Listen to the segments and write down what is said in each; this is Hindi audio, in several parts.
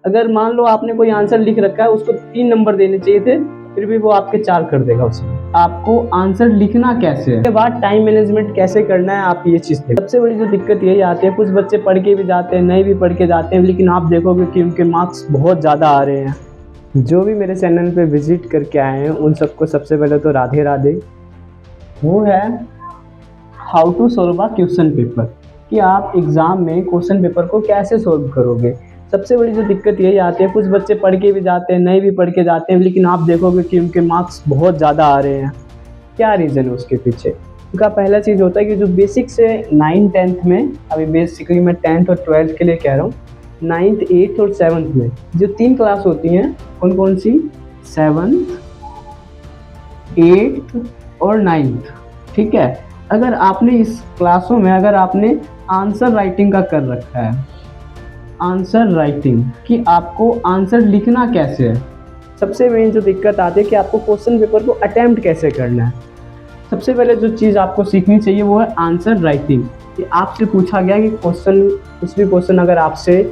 अगर मान लो आपने कोई आंसर लिख रखा है, उसको 3 नंबर देने चाहिए थे, फिर भी वो आपके 4 कर देगा उसमें। आपको आंसर लिखना कैसे है, उसके बाद टाइम मैनेजमेंट कैसे करना है, आप ये चीज़ देखो। सबसे बड़ी जो दिक्कत यही आती है, कुछ बच्चे पढ़ के भी जाते हैं, नहीं भी पढ़ के जाते हैं, लेकिन आप देखोगे कि उनके मार्क्स बहुत ज़्यादा आ रहे हैं। जो भी मेरे चैनल पे विजिट करके आए हैं उन सबको सबसे पहले तो राधे राधे। वो है how to solve a question paper, कि आप एग्ज़ाम में क्वेश्चन पेपर को कैसे सोल्व करोगे। सबसे बड़ी जो दिक्कत यही आती है, कुछ बच्चे पढ़ के भी जाते हैं, नहीं भी पढ़ के जाते हैं, लेकिन आप देखोगे कि उनके मार्क्स बहुत ज़्यादा आ रहे हैं। क्या रीज़न है उसके पीछे? उनका पहला चीज़ होता है कि जो बेसिक से 9th-10th में, अभी बेसिकली मैं 10th और 12th के लिए कह रहा हूँ, 9th 8th और 7th में जो 3 क्लास होती हैं, कौन कौन सी? 7th 8th और 9th, ठीक है। अगर आपने इस क्लासों में अगर आपने आंसर राइटिंग का कर रखा है, आंसर राइटिंग, कि आपको आंसर लिखना कैसे है, सबसे मेन जो दिक्कत आती है कि आपको क्वेश्चन पेपर को अटेम्प्ट कैसे करना है। सबसे पहले जो चीज़ आपको सीखनी चाहिए वो है आंसर राइटिंग, कि आपसे पूछा गया कि क्वेश्चन, कुछ भी क्वेश्चन अगर आपसे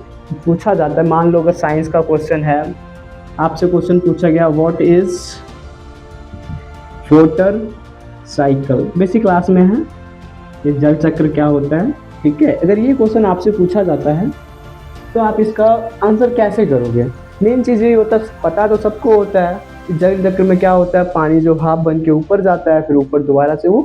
पूछा जाता है, मान लो अगर साइंस का क्वेश्चन है, आपसे क्वेश्चन पूछा गया what is water cycle, basic class में है, ये जल चक्र क्या होता है, ठीक है। अगर ये क्वेश्चन आपसे पूछा जाता है तो आप इसका आंसर कैसे करोगे? मेन चीज़ यही होता है, पता तो सबको होता है कि जल चक्र में क्या होता है, पानी जो भाप बन के ऊपर जाता है, फिर ऊपर दोबारा से वो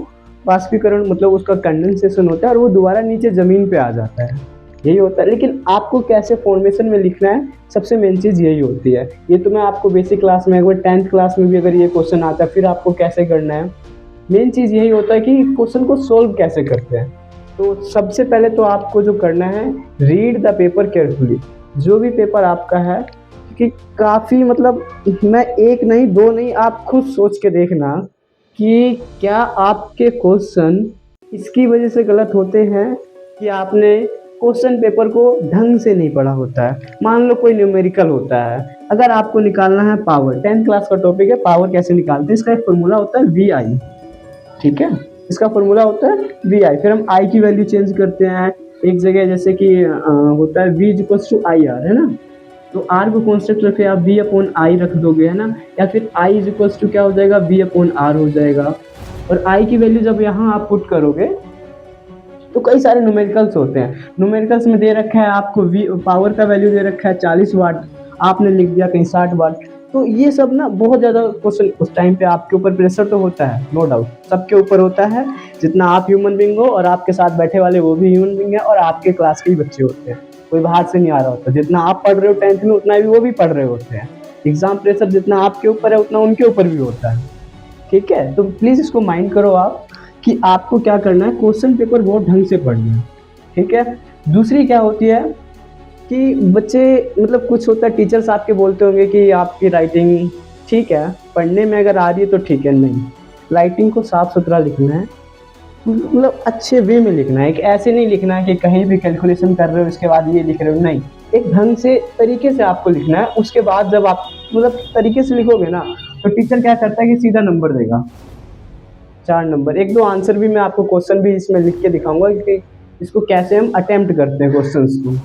वाष्पीकरण, मतलब उसका कंडेंसेशन होता है और वो दोबारा नीचे ज़मीन पे आ जाता है, यही होता है। लेकिन आपको कैसे फॉर्मेशन में लिखना है, सबसे मेन चीज़ यही होती है। ये तो मैं आपको बेसिक क्लास में, अगर 10th क्लास में भी अगर ये क्वेश्चन आता है, फिर आपको कैसे करना है, मेन चीज़ यही होता है कि क्वेश्चन को सोल्व कैसे करते हैं। तो सबसे पहले तो आपको जो करना है, रीड द पेपर केयरफुली, जो भी पेपर आपका है, कि काफ़ी, मतलब मैं एक नहीं दो नहीं, आप खुद सोच के देखना कि क्या आपके क्वेश्चन इसकी वजह से गलत होते हैं कि आपने क्वेश्चन पेपर को ढंग से नहीं पढ़ा होता है। मान लो कोई न्यूमेरिकल होता है, अगर आपको निकालना है पावर, 10th क्लास का टॉपिक है, पावर कैसे निकालते हैं, इसका एक फॉर्मूला होता है VI, ठीक है। इसका फॉर्मूला होता है VI, फिर हम I की वैल्यू चेंज करते हैं एक जगह, जैसे कि होता है V इक्वल्स टू IR, है ना, तो R को कॉन्स्टेंट रखे आप V अपॉन I रख दोगे, है ना, या फिर I इज इक्वल्स टू क्या हो जाएगा, V अपॉन R हो जाएगा। और I की वैल्यू जब यहाँ आप पुट करोगे तो कई सारे न्यूमेरिकल्स होते हैं, न्यूमेरिकल्स में दे रखा है आपको पावर का वैल्यू दे रखा है 40 वाट, आपने लिख दिया कहीं 60 वाट। तो ये सब ना बहुत ज़्यादा क्वेश्चन, उस टाइम पे आपके ऊपर प्रेशर तो होता है, नो डाउट सबके ऊपर होता है, जितना आप ह्यूमन बींग हो और आपके साथ बैठे वाले वो भी ह्यूमन बींग है और आपके क्लास के ही बच्चे होते हैं, कोई बाहर से नहीं आ रहा होता। जितना आप पढ़ रहे हो 10th में, उतना भी वो भी पढ़ रहे होते हैं। एग्जाम प्रेशर जितना आपके ऊपर है उतना उनके ऊपर भी होता है, ठीक है। तो प्लीज़ इसको माइंड करो आप कि आपको क्या करना है, क्वेश्चन पेपर बहुत ढंग से पढ़ना है, ठीक है। दूसरी क्या होती है कि बच्चे, मतलब कुछ होता है, टीचर्स आपके बोलते होंगे कि आपकी राइटिंग ठीक है, पढ़ने में अगर आ रही है तो ठीक है, नहीं, राइटिंग को साफ सुथरा लिखना है, मतलब अच्छे वे में लिखना है। एक ऐसे नहीं लिखना है कि कहीं भी कैलकुलेशन कर रहे हो इसके बाद ये लिख रहे हो, नहीं, एक ढंग से तरीके से आपको लिखना है। उसके बाद जब आप मतलब तरीके से लिखोगे ना, तो टीचर क्या करता है कि सीधा नंबर देगा, 4 नंबर। एक दो आंसर भी मैं आपको क्वेश्चन भी इसमें लिख के दिखाऊंगा कि इसको कैसे हम अटेम्प्ट करते हैं क्वेश्चंस को,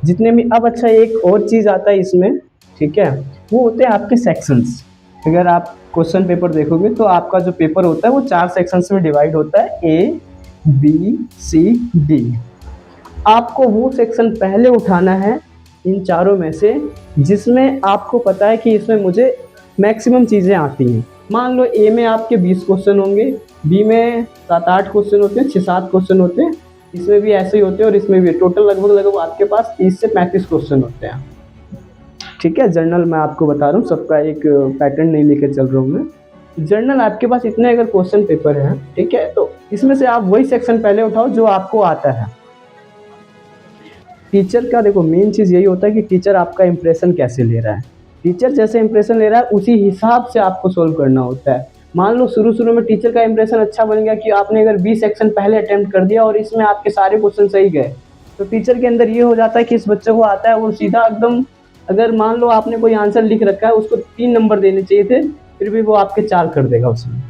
जितने भी। अब अच्छा, एक और चीज़ आता है इसमें, ठीक है, वो होते हैं आपके सेक्शंस। अगर आप क्वेश्चन पेपर देखोगे तो आपका जो पेपर होता है वो 4 सेक्शंस में डिवाइड होता है, A B C D। आपको वो सेक्शन पहले उठाना है इन चारों में से जिसमें आपको पता है कि इसमें मुझे मैक्सिमम चीज़ें आती हैं। मान लो A में आपके 20 क्वेश्चन होंगे, B में 7-8 क्वेश्चन होते हैं, 6-7 क्वेश्चन होते हैं, इसमें भी ऐसे ही होते हैं और इसमें भी टोटल लगभग आपके पास 30 से 35 क्वेश्चन होते हैं, ठीक है। जर्नल मैं आपको बता रहा हूँ, सबका एक पैटर्न नहीं लेकर चल रहा हूँ मैं। जर्नल आपके पास इतने अगर क्वेश्चन पेपर हैं, ठीक है, तो इसमें से आप वही सेक्शन पहले उठाओ जो आपको आता है। टीचर का देखो मेन चीज़ यही होता है कि टीचर आपका इंप्रेशन कैसे ले रहा है, टीचर जैसे इंप्रेशन ले रहा है उसी हिसाब से आपको सोल्व करना होता है। मान लो शुरू में टीचर का इंप्रेशन अच्छा बन गया कि आपने अगर 20 सेक्शन पहले अटेम्प्ट कर दिया और इसमें आपके सारे क्वेश्चन सही गए, तो टीचर के अंदर ये हो जाता है कि इस बच्चे को आता है, वो सीधा एकदम, अगर मान लो आपने कोई आंसर लिख रखा है, उसको 3 नंबर देने चाहिए थे, फिर भी वो आपके 4 कर देगा उसमें।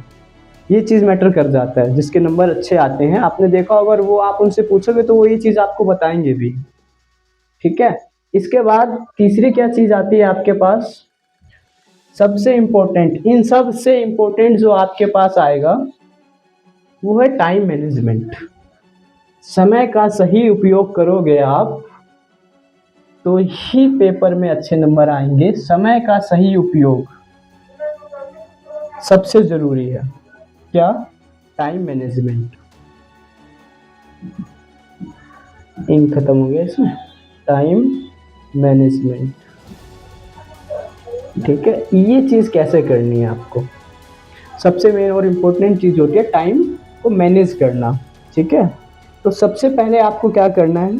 ये चीज़ मैटर कर जाता है, जिसके नंबर अच्छे आते हैं, आपने देखा अगर वो आप उनसे पूछोगे तो वो ये चीज़ आपको बताएंगे भी, ठीक है। इसके बाद तीसरी क्या चीज़ आती है आपके पास, सबसे इम्पोर्टेंट, इन सब से इम्पोर्टेंट जो आपके पास आएगा वो है टाइम मैनेजमेंट। समय का सही उपयोग करोगे आप तो ही पेपर में अच्छे नंबर आएंगे। समय का सही उपयोग सबसे जरूरी है। क्या? Time management. इंक खत्म हो गया इसमें। टाइम मैनेजमेंट, ठीक है। ये चीज़ कैसे करनी है आपको, सबसे मेन और इम्पोर्टेंट चीज़ होती है टाइम को मैनेज करना, ठीक है। तो सबसे पहले आपको क्या करना है,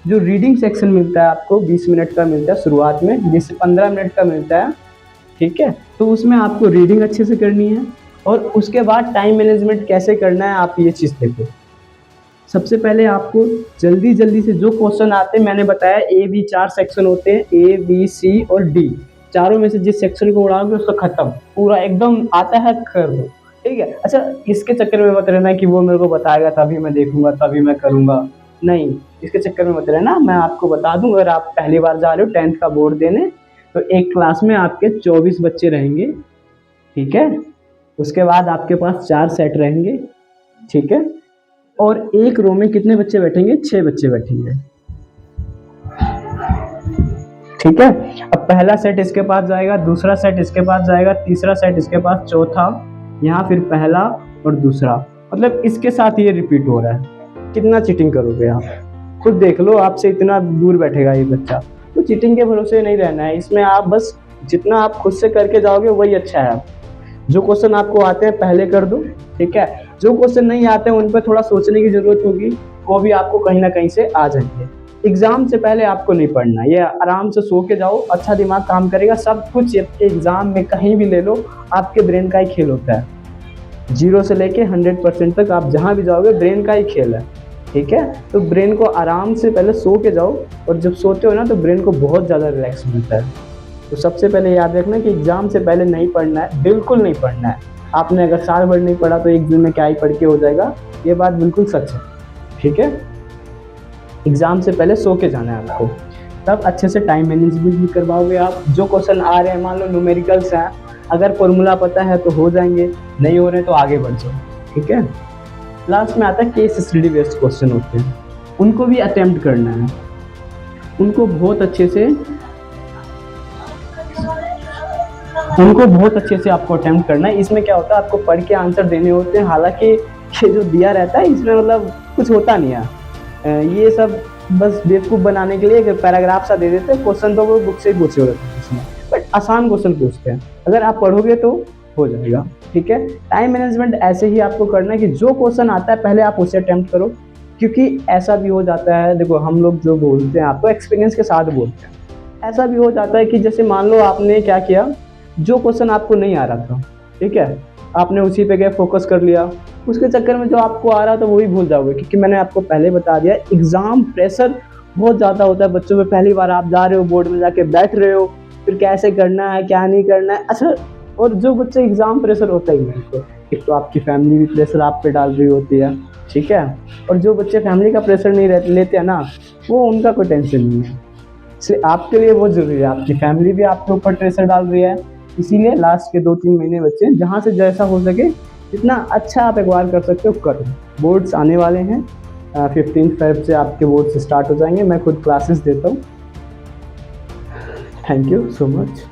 जो रीडिंग सेक्शन मिलता है आपको 20 मिनट का मिलता है शुरुआत में, 20 से 15 मिनट का मिलता है, ठीक है। तो उसमें आपको रीडिंग अच्छे से करनी है और उसके बाद टाइम मैनेजमेंट कैसे करना है आप ये चीज़ देखो। सबसे पहले आपको जल्दी जल्दी से जो क्वेश्चन आते हैं, मैंने बताया ए बी 4 सेक्शन होते हैं, ए बी सी और डी, चारों में से जिस सेक्शन को उड़ाओगे उसका खत्म, पूरा एकदम आता है कर दो, ठीक है। अच्छा, इसके चक्कर में मत रहना कि वो मेरे को बताएगा तभी मैं देखूंगा तभी मैं करूंगा, नहीं, इसके चक्कर में मत रहना। मैं आपको बता दूं, अगर आप पहली बार जा रहे हो 10th का बोर्ड देने, तो एक क्लास में आपके 24 बच्चे रहेंगे, ठीक है। उसके बाद आपके पास 4 सेट रहेंगे, ठीक है। और एक रो में कितने बच्चे बैठेंगे? 6 बच्चे बैठेंगे, ठीक है। अब पहला सेट इसके पास जाएगा, दूसरा सेट इसके पास जाएगा, तीसरा सेट इसके पास, चौथा यहाँ, फिर पहला और दूसरा, मतलब इसके साथ ये रिपीट हो रहा है। कितना चीटिंग करोगे आप खुद देख लो, आपसे इतना दूर बैठेगा ये बच्चा, तो चीटिंग के भरोसे नहीं रहना है इसमें। आप बस जितना आप खुद से करके जाओगे वही अच्छा है। जो क्वेश्चन आपको आते हैं पहले कर दो, ठीक है। जो क्वेश्चन नहीं आते हैं उन पर थोड़ा सोचने की जरूरत होगी, वो भी आपको कहीं ना कहीं से आ जाएंगे। एग्जाम से पहले आपको नहीं पढ़ना, ये आराम से सो के जाओ, अच्छा दिमाग काम करेगा। सब कुछ एग्जाम में कहीं भी ले लो, आपके ब्रेन का ही खेल होता है। 0 से लेके 100% तक आप जहाँ भी जाओगे ब्रेन का ही खेल है, ठीक है। तो ब्रेन को आराम से पहले सो के जाओ, और जब सोते हो ना तो ब्रेन को बहुत ज़्यादा रिलैक्स मिलता है। तो सबसे पहले याद रखना कि एग्जाम से पहले नहीं पढ़ना है, बिल्कुल नहीं पढ़ना है। आपने अगर साल भर नहीं पढ़ा तो एक दिन में क्या ही पढ़ के हो जाएगा, ये बात बिल्कुल सच है, ठीक है। एग्जाम से पहले सो के जाना है आपको, तब अच्छे से टाइम मैनेजमेंट भी करवाओगे आप। जो क्वेश्चन आ रहे हैं, मान लो न्यूमेरिकल्स हैं, अगर फॉर्मूला पता है तो हो जाएंगे, नहीं हो रहे तो आगे बढ़ जाओ, ठीक है। लास्ट में आता है केस स्टडी बेस्ड क्वेश्चन होते हैं, उनको भी अटेम्प्ट करना है, उनको बहुत अच्छे से आपको अटेम्प्ट करना है। इसमें क्या होता है, आपको पढ़ के आंसर देने होते हैं, हालांकि ये जो दिया रहता है इसमें मतलब कुछ होता नहीं है, ये सब बस बेवकूफ़ बनाने के लिए एक पैराग्राफ सा दे देते हैं। क्वेश्चन तो वो बुक से ही पूछे होते हैं इसमें, बट आसान क्वेश्चन पूछते हैं, अगर आप पढ़ोगे तो हो जाएगा, ठीक है। टाइम मैनेजमेंट ऐसे ही आपको करना है कि जो क्वेश्चन आता है पहले आप उसे अटेम्प्ट करो, क्योंकि ऐसा भी हो जाता है, देखो हम लोग जो बोलते हैं आपको एक्सपीरियंस के साथ बोलते हैं, ऐसा भी हो जाता है कि जैसे मान लो आपने क्या किया, जो क्वेश्चन आपको नहीं आ रहा था, ठीक है, आपने उसी पे गए फोकस कर लिया, उसके चक्कर में जो आपको आ रहा था वो भी भूल जाओगे, क्योंकि मैंने आपको पहले बता दिया एग्ज़ाम प्रेशर बहुत ज़्यादा होता है बच्चों में। पहली बार आप जा रहे हो, बोर्ड में जाके बैठ रहे हो, फिर कैसे करना है क्या नहीं करना है, अच्छा। और जो बच्चे एग्ज़ाम प्रेशर होता ही नहीं, तो एक तो आपकी फैमिली भी प्रेशर आप पे डाल रही होती है, ठीक है। और जो बच्चे फैमिली का प्रेशर नहीं लेते हैं ना, वो उनका कोई टेंशन नहीं है, इसलिए आपके लिए बहुत ज़रूरी है। आपकी फैमिली भी आपके ऊपर प्रेशर डाल रही है, इसीलिए लास्ट के 2-3 महीने बच्चे जहाँ से जैसा हो सके जितना अच्छा आप एक्वायर कर सकते हो करो। बोर्ड्स आने वाले हैं, 15 फेब से आपके बोर्ड्स स्टार्ट हो जाएंगे, मैं खुद क्लासेस देता हूँ। Thank you so much.